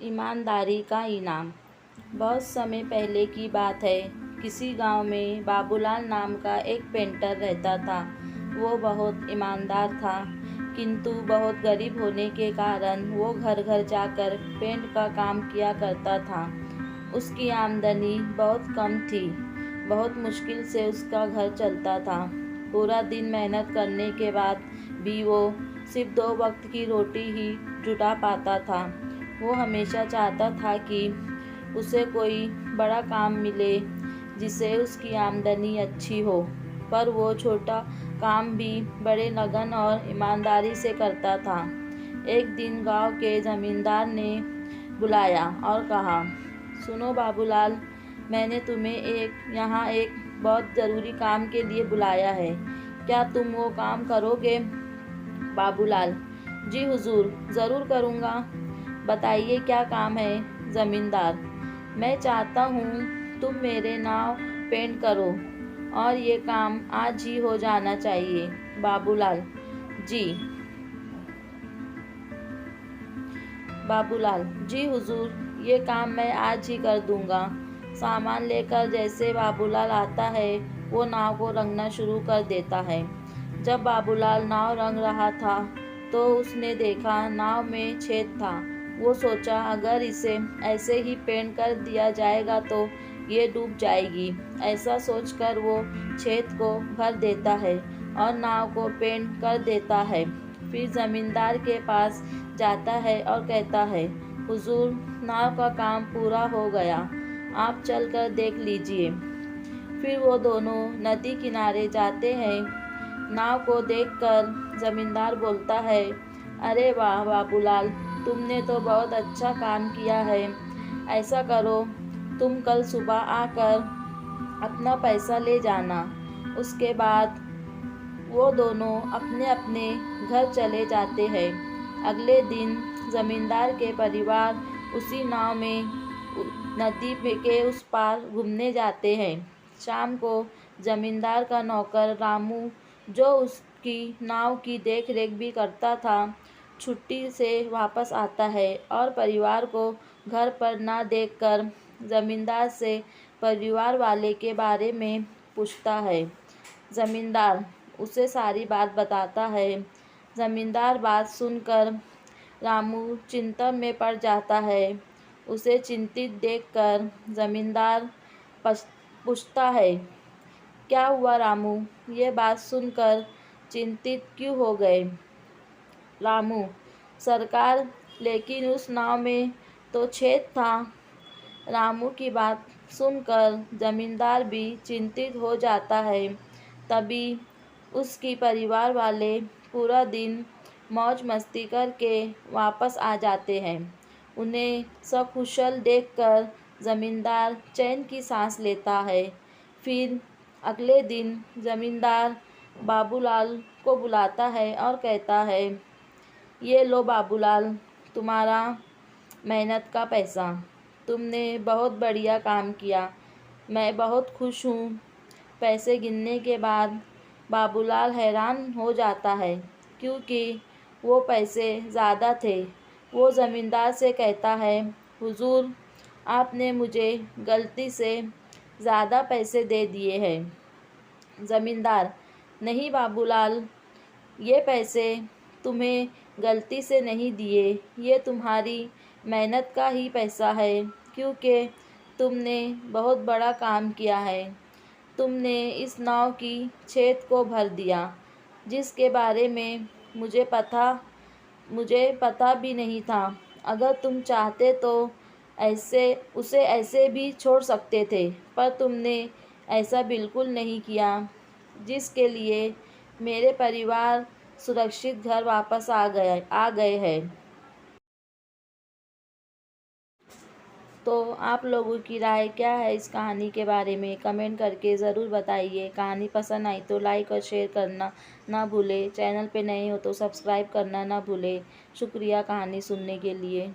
ईमानदारी का इनाम। बहुत समय पहले की बात है। किसी गांव में बाबूलाल नाम का एक पेंटर रहता था। वो बहुत ईमानदार था, किंतु बहुत गरीब होने के कारण वो घर घर जाकर पेंट का काम किया करता था। उसकी आमदनी बहुत कम थी। बहुत मुश्किल से उसका घर चलता था। पूरा दिन मेहनत करने के बाद भी वो सिर्फ 2 वक्त की रोटी ही जुटा पाता था। वो हमेशा चाहता था कि उसे कोई बड़ा काम मिले जिससे उसकी आमदनी अच्छी हो, पर वो छोटा काम भी बड़े लगन और ईमानदारी से करता था। एक दिन गांव के जमींदार ने बुलाया और कहा, सुनो बाबूलाल, मैंने तुम्हें यहाँ एक बहुत ज़रूरी काम के लिए बुलाया है। क्या तुम वो काम करोगे? बाबूलाल, जी हुजूर, ज़रूर करूँगा। बताइए क्या काम है? ज़मींदार, मैं चाहता हूँ तुम मेरे नाव पेंट करो और ये काम आज ही हो जाना चाहिए। बाबूलाल, जी। बाबूलाल, जी हुजूर, ये काम मैं आज ही कर दूँगा। सामान लेकर जैसे बाबूलाल आता है, वो नाव को रंगना शुरू कर देता है। जब बाबूलाल नाव रंग रहा था तो उसने देखा नाव में छेद था। वो सोचा अगर इसे ऐसे ही पेंट कर दिया जाएगा तो ये डूब जाएगी। ऐसा सोचकर वो छेद को भर देता है और नाव को पेंट कर देता है। फिर ज़मींदार के पास जाता है और कहता है, हुजूर, नाव का काम पूरा हो गया, आप चल कर देख लीजिए। फिर वो दोनों नदी किनारे जाते हैं। नाव को देखकर ज़मींदार बोलता है, अरे वाह बाबूलाल, तुमने तो बहुत अच्छा काम किया है। ऐसा करो, तुम कल सुबह आकर अपना पैसा ले जाना। उसके बाद वो दोनों अपने अपने घर चले जाते हैं। अगले दिन ज़मींदार के परिवार उसी नाव में नदी के उस पार घूमने जाते हैं। शाम को ज़मींदार का नौकर रामू, जो उसकी नाव की देख रेख भी करता था, छुट्टी से वापस आता है और परिवार को घर पर ना देखकर ज़मींदार से परिवार वाले के बारे में पूछता है। ज़मींदार उसे सारी बात बताता है। ज़मींदार बात सुनकर रामू चिंता में पड़ जाता है। उसे चिंतित देखकर ज़मींदार पूछता है, क्या हुआ रामू? ये बात सुनकर चिंतित क्यों हो गए? रामू, सरकार, लेकिन उस नाव में तो छेद था। रामू की बात सुनकर ज़मींदार भी चिंतित हो जाता है। तभी उसकी परिवार वाले पूरा दिन मौज मस्ती करके वापस आ जाते हैं। उन्हें सकुशल देखकर ज़मींदार चैन की सांस लेता है। फिर अगले दिन ज़मींदार बाबूलाल को बुलाता है और कहता है, ये लो बाबूलाल, तुम्हारा मेहनत का पैसा। तुमने बहुत बढ़िया काम किया, मैं बहुत खुश हूँ। पैसे गिनने के बाद बाबूलाल हैरान हो जाता है, क्योंकि वो पैसे ज़्यादा थे। वो ज़मींदार से कहता है, हुजूर, आपने मुझे गलती से ज़्यादा पैसे दे दिए हैं। ज़मींदार, नहीं बाबूलाल, ये पैसे तुम्हें गलती से नहीं दिए, ये तुम्हारी मेहनत का ही पैसा है, क्योंकि तुमने बहुत बड़ा काम किया है। तुमने इस नाव की छेद को भर दिया, जिसके बारे में मुझे पता भी नहीं था। अगर तुम चाहते तो उसे ऐसे भी छोड़ सकते थे, पर तुमने ऐसा बिल्कुल नहीं किया, जिसके लिए मेरे परिवार सुरक्षित घर वापस आ गए हैं। तो आप लोगों की राय क्या है इस कहानी के बारे में? कमेंट करके ज़रूर बताइए। कहानी पसंद आई तो लाइक और शेयर करना ना भूलें। चैनल पे नए हो तो सब्सक्राइब करना ना भूलें। शुक्रिया कहानी सुनने के लिए।